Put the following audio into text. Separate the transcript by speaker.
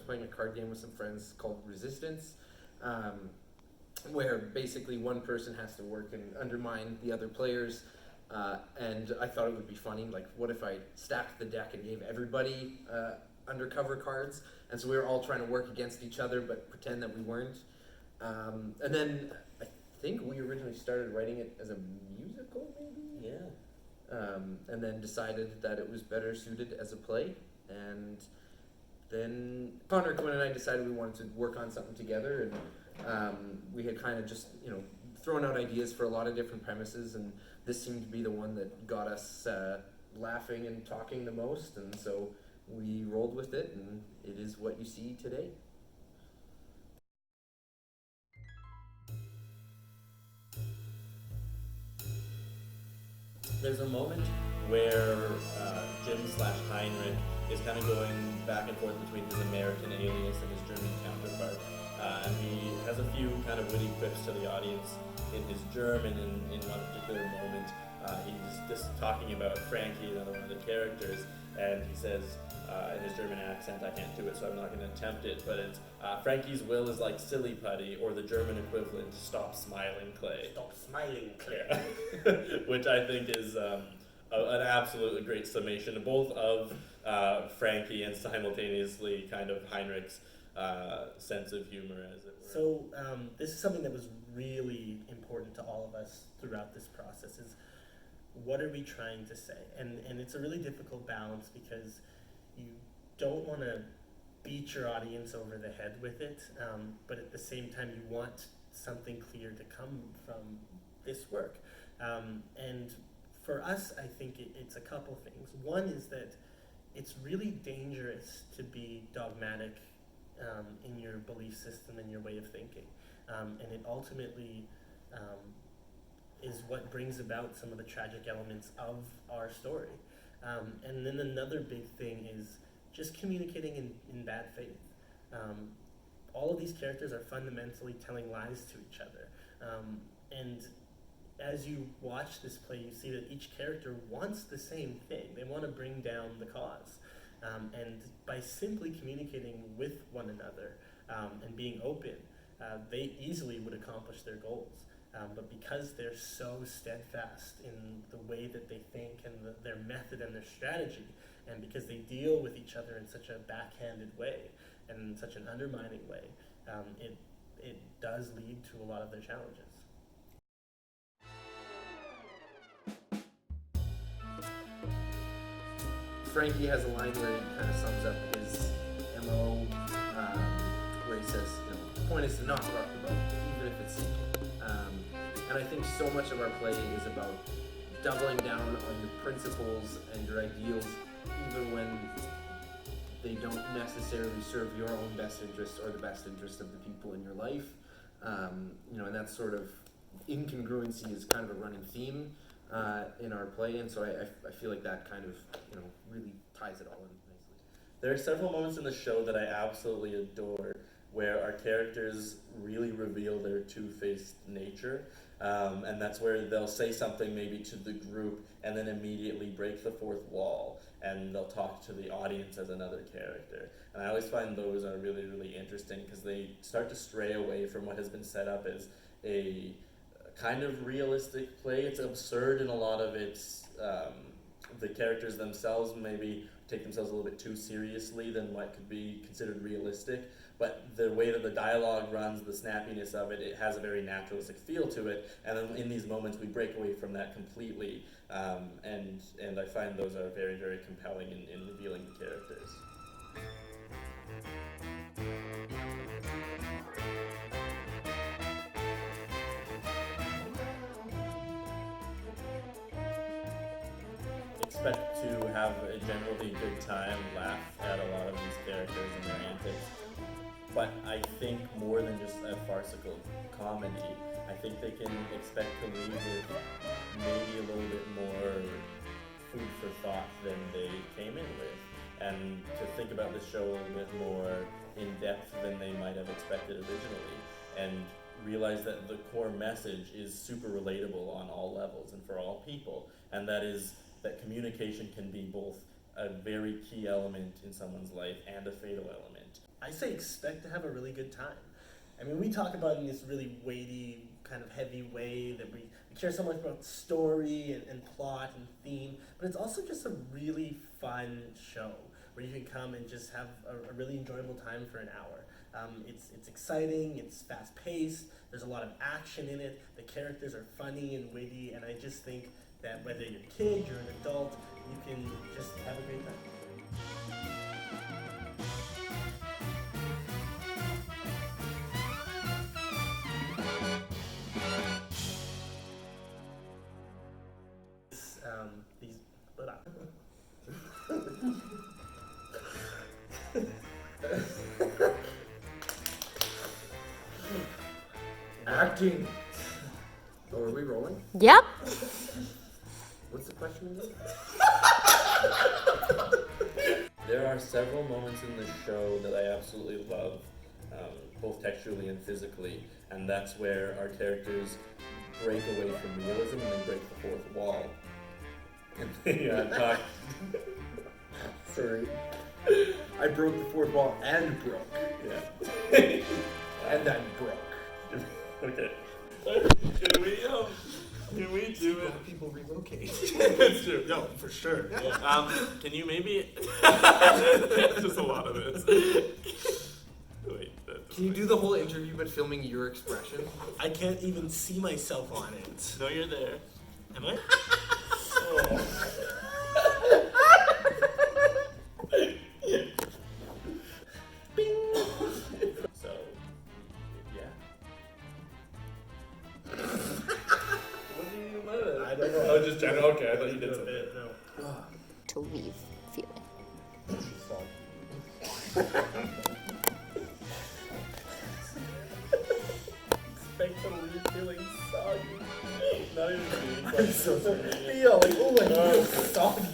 Speaker 1: playing a card game with some friends called Resistance, where basically one person has to work and undermine the other players. And I thought it would be funny, like, what if I stacked the deck and gave everybody undercover cards? And so we were all trying to work against each other, but pretend that we weren't. And then I think we originally started writing it as a musical, maybe?
Speaker 2: Yeah.
Speaker 1: And then decided that it was better suited as a play. And then Connor, Cuinn, and I decided we wanted to work on something together. And we had kind of just, thrown out ideas for a lot of different premises. And this seemed to be the one that got us laughing and talking the most. And so we rolled with it, and it is what you see today.
Speaker 2: There's a moment where Jim/Heinrich is kind of going back and forth between his American alias and his German counterpart. And he has a few kind of witty quips to the audience in his German. In one particular moment, he's just talking about Frankie, another one of the characters, and he says in his German accent, I can't do it, so I'm not going to attempt it, but it's Frankie's will is like silly putty, or the German equivalent, stop smiling, Clay.
Speaker 3: Stop smiling, Clay.
Speaker 2: Yeah. Which I think is an absolutely great summation, both of Frankie and simultaneously kind of Heinrich's sense of humor, as it were.
Speaker 3: So this is something that was really important to all of us throughout this process, is what are we trying to say? And it's a really difficult balance, because you don't want to beat your audience over the head with it, but at the same time you want something clear to come from this work. And for us, I think it's a couple things. One is that it's really dangerous to be dogmatic in your belief system and your way of thinking. And it ultimately is what brings about some of the tragic elements of our story. And then another big thing is just communicating in bad faith. All of these characters are fundamentally telling lies to each other. And as you watch this play, you see that each character wants the same thing. They want to bring down the cause. And by simply communicating with one another and being open, they easily would accomplish their goals. But because they're so steadfast in the way that they think and their method and their strategy, and because they deal with each other in such a backhanded way and in such an undermining way, it does lead to a lot of their challenges.
Speaker 1: Frankie has a line where he kind of sums up his MO, where he says, the point is to not rock the boat, even if it's sinking. And I think so much of our play is about doubling down on your principles and your ideals, even when they don't necessarily serve your own best interest or the best interest of the people in your life. And that sort of incongruency is kind of a running theme in our play, and so I feel like that kind of really ties it all in nicely.
Speaker 2: There are several moments in the show that I absolutely adore, where our characters really reveal their two-faced nature, and that's where they'll say something maybe to the group and then immediately break the fourth wall, and they'll talk to the audience as another character. And I always find those are really, really interesting, because they start to stray away from what has been set up as a kind of realistic play. It's absurd in a lot of its, the characters themselves maybe take themselves a little bit too seriously than what could be considered realistic, but the way that the dialogue runs, the snappiness of it, it has a very naturalistic feel to it, and then in these moments we break away from that completely, and I find those are very, very compelling in revealing the characters. Expect to have a generally good time, laugh at a lot of these characters and their antics. But I think more than just a farcical comedy, I think they can expect to leave with maybe a little bit more food for thought than they came in with, and to think about the show a little bit more in depth than they might have expected originally, and realize that the core message is super relatable on all levels and for all people, and that is that communication can be both a very key element in someone's life and a fatal element.
Speaker 3: I say expect to have a really good time. I mean, we talk about it in this really weighty, kind of heavy way that we care so much about story and plot and theme, but it's also just a really fun show where you can come and just have a really enjoyable time for an hour. It's exciting, it's fast-paced, there's a lot of action in it, the characters are funny and witty, and I just think that whether you're a kid, you're an adult, you can just have a great time. These,
Speaker 1: Acting. Oh, are we rolling?
Speaker 4: Yep.
Speaker 1: What's the question again?
Speaker 2: There are several moments in the show that I absolutely love, both textually and physically, and that's where our characters break away from realism and they break the fourth wall. And they talk.
Speaker 1: Sorry. I broke the fourth wall and broke.
Speaker 2: Yeah.
Speaker 1: And then broke.
Speaker 2: Okay. Can we do it?
Speaker 1: People relocate.
Speaker 2: That's true.
Speaker 3: no, for sure.
Speaker 2: Can you maybe? Just a lot of it. Wait.
Speaker 1: Can you do the whole interview but filming your expression?
Speaker 3: I can't even see myself on it.
Speaker 2: No, you're there.
Speaker 3: Am I?
Speaker 2: So, yeah. What do you mean?
Speaker 3: I don't know.
Speaker 2: Oh, just general. Okay, I thought you did
Speaker 3: a
Speaker 2: something.
Speaker 3: bit, no.
Speaker 4: To leave feeling.
Speaker 2: Expect to leave feeling soggy. Not even being
Speaker 3: I'm so sorry. Yeah, like, oh, I feel soggy.